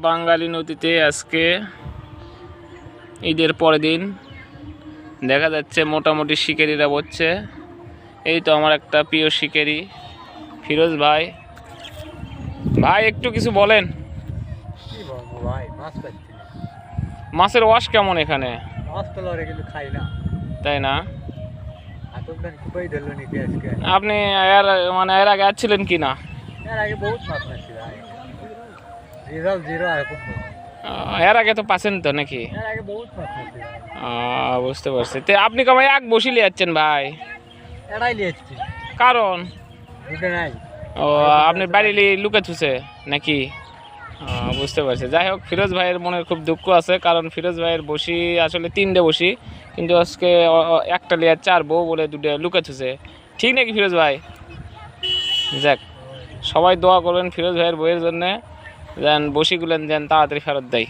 বাঙালি নদীতে আজকে ঈদের পরের দিন দেখা যাচ্ছে মোটামুটি শিকারীরা বসছে। এই তো আমার একটা প্রিয় শিকারী ফিরোজ ভাই। ভাই একটু কিছু বলেন। কি বলবো ভাই, মাছ পাচ্ছি না। মাছের ওয়াশ কেমন এখানে? মাছ তো লড়ে কিন্তু খাই না, তাই না? আতঙ্কান খুবই ধরলো নিতে আজকে। আপনি এর আগে আসছিলেন কি না? এর আগে বহুত মাছ পাচ্ছি ভাই, জিরো জিরো এখন এর আগে তো পাচ্ছেন তো নাকি? এর আগে বহুত মাছ পাচ্ছি ভাই। বুঝতে পারছি। তো আপনি কমাই এক বসিলে যাচ্ছেন ভাই? এড়াই লিয়েছি কারণ দুটো নাই। ও আপনার বাড়ি লুকে থুছে নাকি? বুঝতে পারছি। যাই হোক, ফিরোজ ভাইয়ের মনে খুব দুঃখ আছে, কারণ ফিরোজ ভাইয়ের বসি আসলে 3টে বসি, কিন্তু আজকে একটা লিয়ার 4 বউ বলে 2টে লুকে থুছে। ঠিক নাকি ফিরোজ ভাই? যাক, সবাই দোয়া করবেন ফিরোজ ভাইয়ের বইয়ের জন্যে, যেন বসিগুলেন যেন তাড়াতাড়ি ফেরত দেয়।